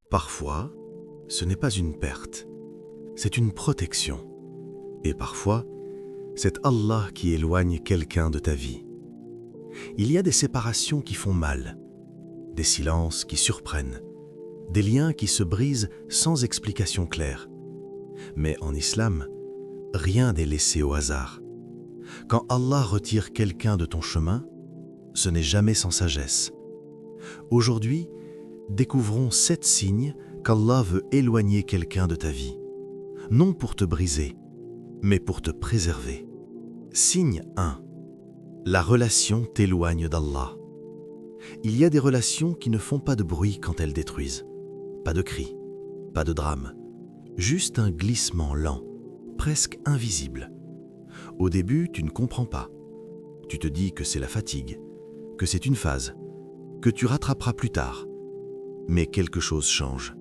Parfois, ce n'est pas une perte, c'est une protection. Et parfois, c'est Allah qui éloigne quelqu'un de ta vie. Il y a des séparations qui font mal, des silences qui surprennent, des liens qui se brisent sans explication claire. Mais en islam, rien n'est laissé au hasard. Quand Allah retire quelqu'un de ton chemin, ce n'est jamais sans sagesse. Aujourd'hui, découvrons 7 signes qu'Allah veut éloigner quelqu'un de ta vie, non pour te briser, mais pour te préserver. Signe 1. La relation t'éloigne d'Allah. Il y a des relations qui ne font pas de bruit quand elles détruisent. Pas de cris, pas de drame, juste un glissement lent, presque invisible. Au début, tu ne comprends pas. Tu te dis que c'est la fatigue, que c'est une phase, que tu rattraperas plus tard. Mais quelque chose change.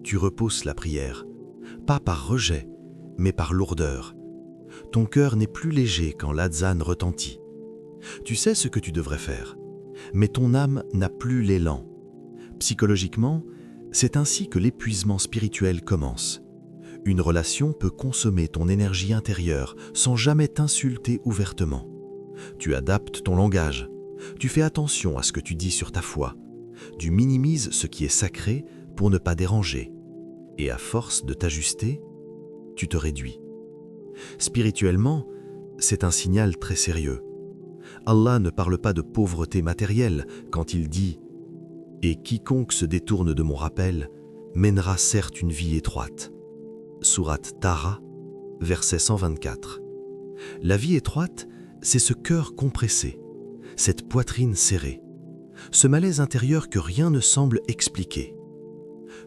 Tu repousses la prière, pas par rejet, mais par lourdeur. Ton cœur n'est plus léger quand l'adzan retentit. Tu sais ce que tu devrais faire, mais ton âme n'a plus l'élan. Psychologiquement, c'est ainsi que l'épuisement spirituel commence. Une relation peut consommer ton énergie intérieure sans jamais t'insulter ouvertement. Tu adaptes ton langage, tu fais attention à ce que tu dis sur ta foi, tu minimises ce qui est sacré pour ne pas déranger. Et à force de t'ajuster, tu te réduis. Spirituellement, c'est un signal très sérieux. Allah ne parle pas de pauvreté matérielle quand il dit « Et quiconque se détourne de mon rappel mènera certes une vie étroite ». Sourate Taha, verset 124. La vie étroite, c'est ce cœur compressé, cette poitrine serrée, ce malaise intérieur que rien ne semble expliquer.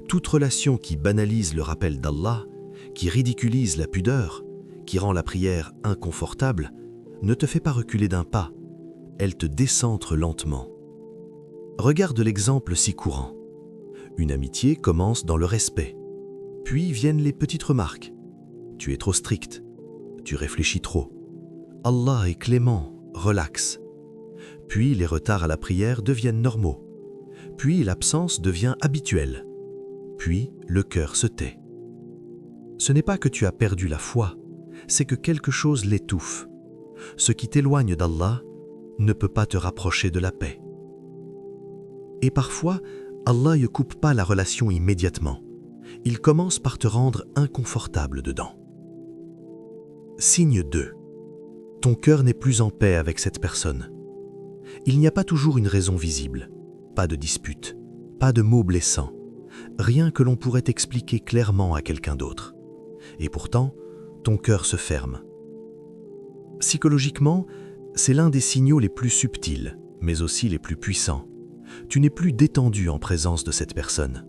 Toute relation qui banalise le rappel d'Allah, qui ridiculise la pudeur, qui rend la prière inconfortable, ne te fait pas reculer d'un pas, elle te décentre lentement. Regarde l'exemple si courant. Une amitié commence dans le respect, puis viennent les petites remarques. Tu es trop strict, tu réfléchis trop. Allah est clément, relax. Puis les retards à la prière deviennent normaux. Puis l'absence devient habituelle. Puis le cœur se tait. Ce n'est pas que tu as perdu la foi, c'est que quelque chose l'étouffe. Ce qui t'éloigne d'Allah ne peut pas te rapprocher de la paix. Et parfois, Allah ne coupe pas la relation immédiatement. Il commence par te rendre inconfortable dedans. Signe 2. Ton cœur n'est plus en paix avec cette personne. Il n'y a pas toujours une raison visible, pas de dispute, pas de mots blessants, rien que l'on pourrait expliquer clairement à quelqu'un d'autre. Et pourtant, ton cœur se ferme. Psychologiquement, c'est l'un des signaux les plus subtils, mais aussi les plus puissants. Tu n'es plus détendu en présence de cette personne.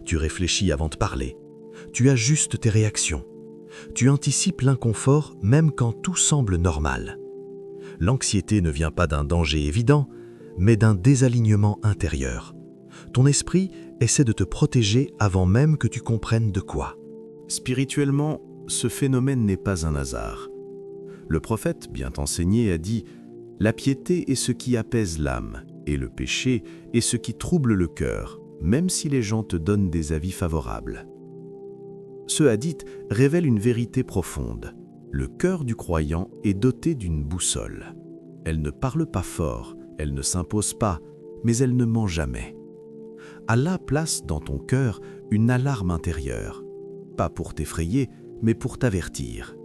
Tu réfléchis avant de parler. Tu ajustes tes réactions. Tu anticipes l'inconfort même quand tout semble normal. L'anxiété ne vient pas d'un danger évident, mais d'un désalignement intérieur. Ton esprit essaie de te protéger avant même que tu comprennes de quoi. Spirituellement, ce phénomène n'est pas un hasard. Le prophète, bien enseigné, a dit « La piété est ce qui apaise l'âme, et le péché est ce qui trouble le cœur, même si les gens te donnent des avis favorables. » Ce hadith révèle une vérité profonde. Le cœur du croyant est doté d'une boussole. Elle ne parle pas fort, elle ne s'impose pas, mais elle ne ment jamais. Allah place dans ton cœur une alarme intérieure, pas pour t'effrayer, mais pour t'avertir.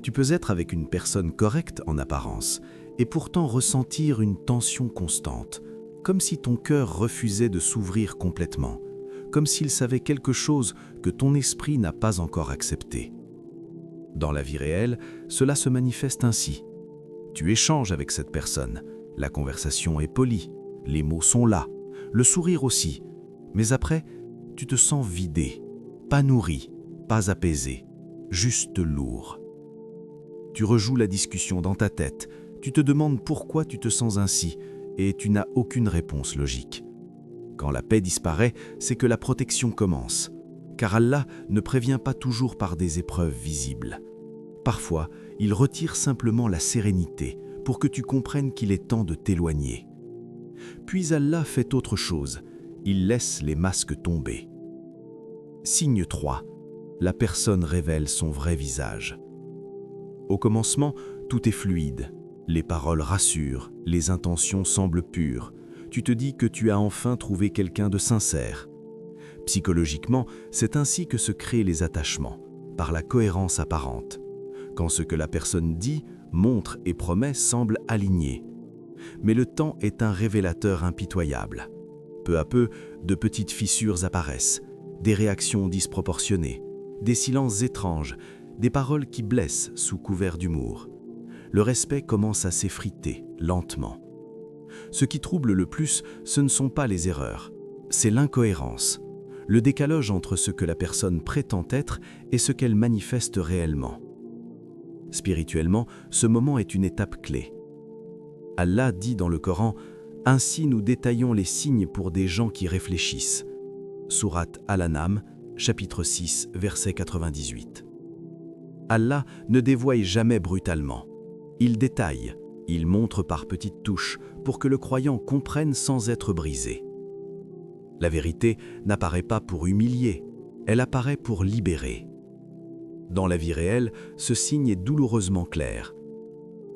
Tu peux être avec une personne correcte en apparence, et pourtant ressentir une tension constante, comme si ton cœur refusait de s'ouvrir complètement, comme s'il savait quelque chose que ton esprit n'a pas encore accepté. Dans la vie réelle, cela se manifeste ainsi. Tu échanges avec cette personne, la conversation est polie, les mots sont là, le sourire aussi, mais après, tu te sens vidé, pas nourri, pas apaisé, juste lourd. Tu rejoues la discussion dans ta tête, tu te demandes pourquoi tu te sens ainsi et tu n'as aucune réponse logique. Quand la paix disparaît, c'est que la protection commence, car Allah ne prévient pas toujours par des épreuves visibles. Parfois, il retire simplement la sérénité pour que tu comprennes qu'il est temps de t'éloigner. Puis Allah fait autre chose, il laisse les masques tomber. Signe 3. La personne révèle son vrai visage. Au commencement, tout est fluide. Les paroles rassurent, les intentions semblent pures. Tu te dis que tu as enfin trouvé quelqu'un de sincère. Psychologiquement, c'est ainsi que se créent les attachements, par la cohérence apparente. Quand ce que la personne dit, montre et promet semble aligné. Mais le temps est un révélateur impitoyable. Peu à peu, de petites fissures apparaissent, des réactions disproportionnées, des silences étranges, des paroles qui blessent sous couvert d'humour. Le respect commence à s'effriter, lentement. Ce qui trouble le plus, ce ne sont pas les erreurs, c'est l'incohérence, le décalage entre ce que la personne prétend être et ce qu'elle manifeste réellement. Spirituellement, ce moment est une étape clé. Allah dit dans le Coran « Ainsi nous détaillons les signes pour des gens qui réfléchissent » Sourate Al-An'am, chapitre 6, verset 98. Allah ne dévoile jamais brutalement. Il détaille, il montre par petites touches pour que le croyant comprenne sans être brisé. La vérité n'apparaît pas pour humilier, elle apparaît pour libérer. Dans la vie réelle, ce signe est douloureusement clair.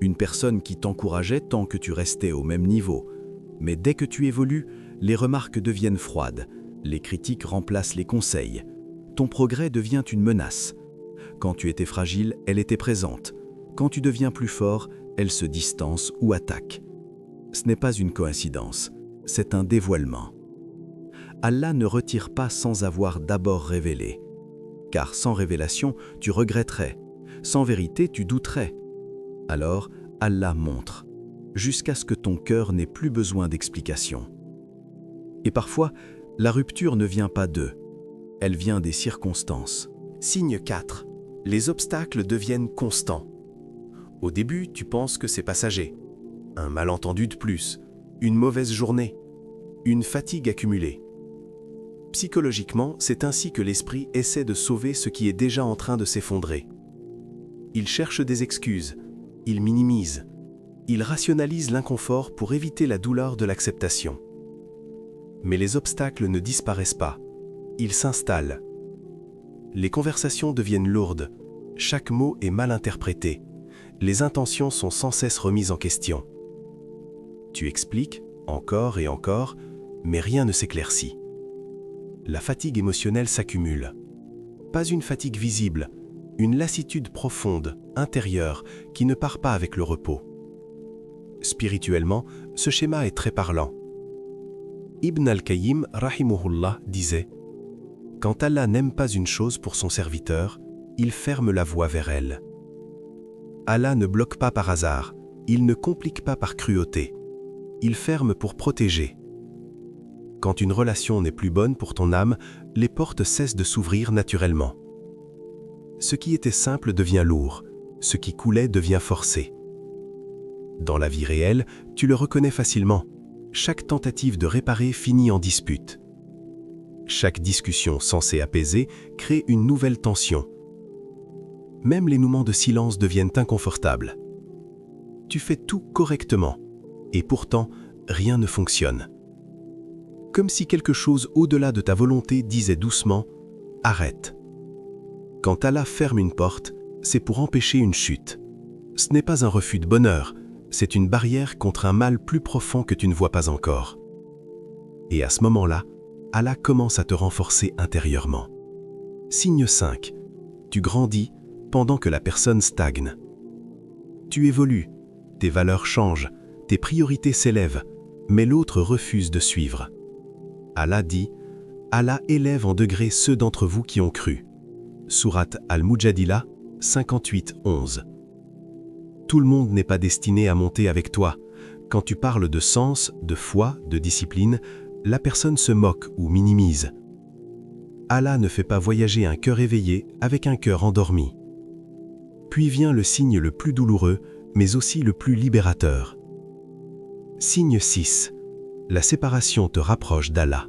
Une personne qui t'encourageait tant que tu restais au même niveau, mais dès que tu évolues, les remarques deviennent froides, les critiques remplacent les conseils. Ton progrès devient une menace. Quand tu étais fragile, elle était présente. Quand tu deviens plus fort, elle se distance ou attaque. Ce n'est pas une coïncidence, c'est un dévoilement. Allah ne retire pas sans avoir d'abord révélé. Car sans révélation, tu regretterais. Sans vérité, tu douterais. Alors, Allah montre, jusqu'à ce que ton cœur n'ait plus besoin d'explication. Et parfois, la rupture ne vient pas d'eux, elle vient des circonstances. Signe 4. Les obstacles deviennent constants. Au début, tu penses que c'est passager. Un malentendu de plus, une mauvaise journée, une fatigue accumulée. Psychologiquement, c'est ainsi que l'esprit essaie de sauver ce qui est déjà en train de s'effondrer. Il cherche des excuses, il minimise, il rationalise l'inconfort pour éviter la douleur de l'acceptation. Mais les obstacles ne disparaissent pas, ils s'installent. Les conversations deviennent lourdes, chaque mot est mal interprété, les intentions sont sans cesse remises en question. Tu expliques, encore et encore, mais rien ne s'éclaircit. La fatigue émotionnelle s'accumule. Pas une fatigue visible, une lassitude profonde, intérieure, qui ne part pas avec le repos. Spirituellement, ce schéma est très parlant. Ibn al-Qayyim, rahimahullah, disait « Quand Allah n'aime pas une chose pour son serviteur, il ferme la voie vers elle. Allah ne bloque pas par hasard, il ne complique pas par cruauté. Il ferme pour protéger. Quand une relation n'est plus bonne pour ton âme, les portes cessent de s'ouvrir naturellement. Ce qui était simple devient lourd, ce qui coulait devient forcé. Dans la vie réelle, tu le reconnais facilement. Chaque tentative de réparer finit en dispute. Chaque discussion censée apaiser crée une nouvelle tension. Même les moments de silence deviennent inconfortables. Tu fais tout correctement, et pourtant, rien ne fonctionne. Comme si quelque chose au-delà de ta volonté disait doucement « Arrête ». Quand Allah ferme une porte, c'est pour empêcher une chute. Ce n'est pas un refus de bonheur, c'est une barrière contre un mal plus profond que tu ne vois pas encore. Et à ce moment-là, Allah commence à te renforcer intérieurement. Signe 5. Tu grandis pendant que la personne stagne. Tu évolues, tes valeurs changent, tes priorités s'élèvent, mais l'autre refuse de suivre. Allah dit « Allah élève en degrés ceux d'entre vous qui ont cru ». Sourate Al-Mujadila, 58-11. Tout le monde n'est pas destiné à monter avec toi. Quand tu parles de sens, de foi, de discipline, la personne se moque ou minimise. Allah ne fait pas voyager un cœur éveillé avec un cœur endormi. Puis vient le signe le plus douloureux, mais aussi le plus libérateur. Signe 6. La séparation te rapproche d'Allah.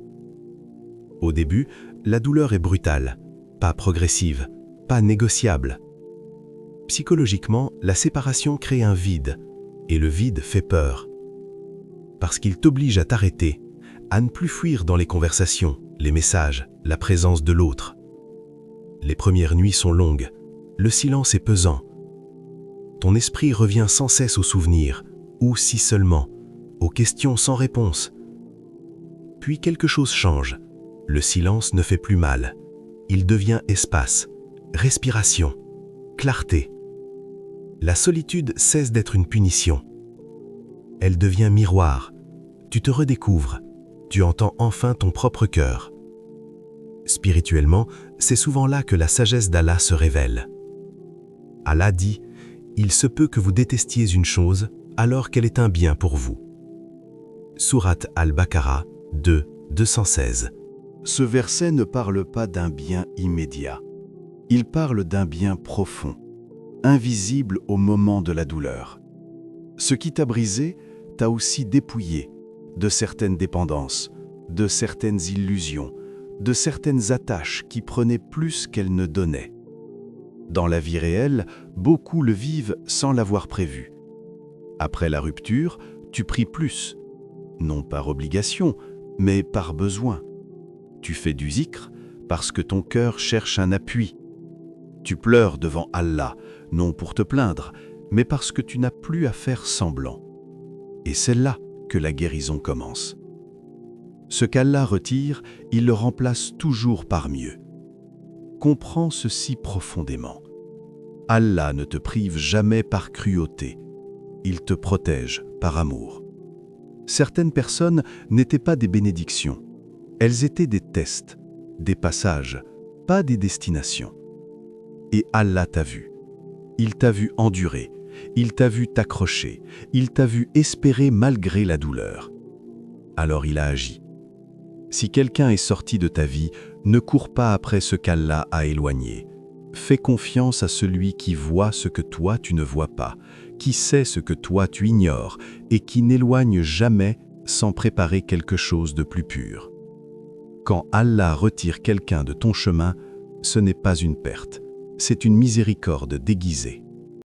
Au début, la douleur est brutale, pas progressive, pas négociable. Psychologiquement, la séparation crée un vide, et le vide fait peur. Parce qu'il t'oblige à t'arrêter, à ne plus fuir dans les conversations, les messages, la présence de l'autre. Les premières nuits sont longues, le silence est pesant. Ton esprit revient sans cesse aux souvenirs, ou si seulement, aux questions sans réponse. Puis quelque chose change. Le silence ne fait plus mal. Il devient espace, respiration, clarté. La solitude cesse d'être une punition. Elle devient miroir. Tu te redécouvres. Tu entends enfin ton propre cœur. Spirituellement, c'est souvent là que la sagesse d'Allah se révèle. Allah dit « Il se peut que vous détestiez une chose alors qu'elle est un bien pour vous. » Sourate Al-Baqarah 2, 216. Ce verset ne parle pas d'un bien immédiat. Il parle d'un bien profond, invisible au moment de la douleur. Ce qui t'a brisé t'a aussi dépouillé de certaines dépendances, de certaines illusions, de certaines attaches qui prenaient plus qu'elles ne donnaient. Dans la vie réelle, beaucoup le vivent sans l'avoir prévu. Après la rupture, tu pries plus, non par obligation, mais par besoin. Tu fais du zikr parce que ton cœur cherche un appui. Tu pleures devant Allah, non pour te plaindre, mais parce que tu n'as plus à faire semblant. Et c'est là que la guérison commence. Ce qu'Allah retire, il le remplace toujours par mieux. Comprends ceci profondément. Allah ne te prive jamais par cruauté. Il te protège par amour. Certaines personnes n'étaient pas des bénédictions. Elles étaient des tests, des passages, pas des destinations. Et Allah t'a vu. Il t'a vu endurer. Il t'a vu t'accrocher. Il t'a vu espérer malgré la douleur. Alors il a agi. Si quelqu'un est sorti de ta vie, ne cours pas après ce qu'Allah a éloigné. Fais confiance à celui qui voit ce que toi tu ne vois pas, qui sait ce que toi tu ignores et qui n'éloigne jamais sans préparer quelque chose de plus pur. Quand Allah retire quelqu'un de ton chemin, ce n'est pas une perte, c'est une miséricorde déguisée.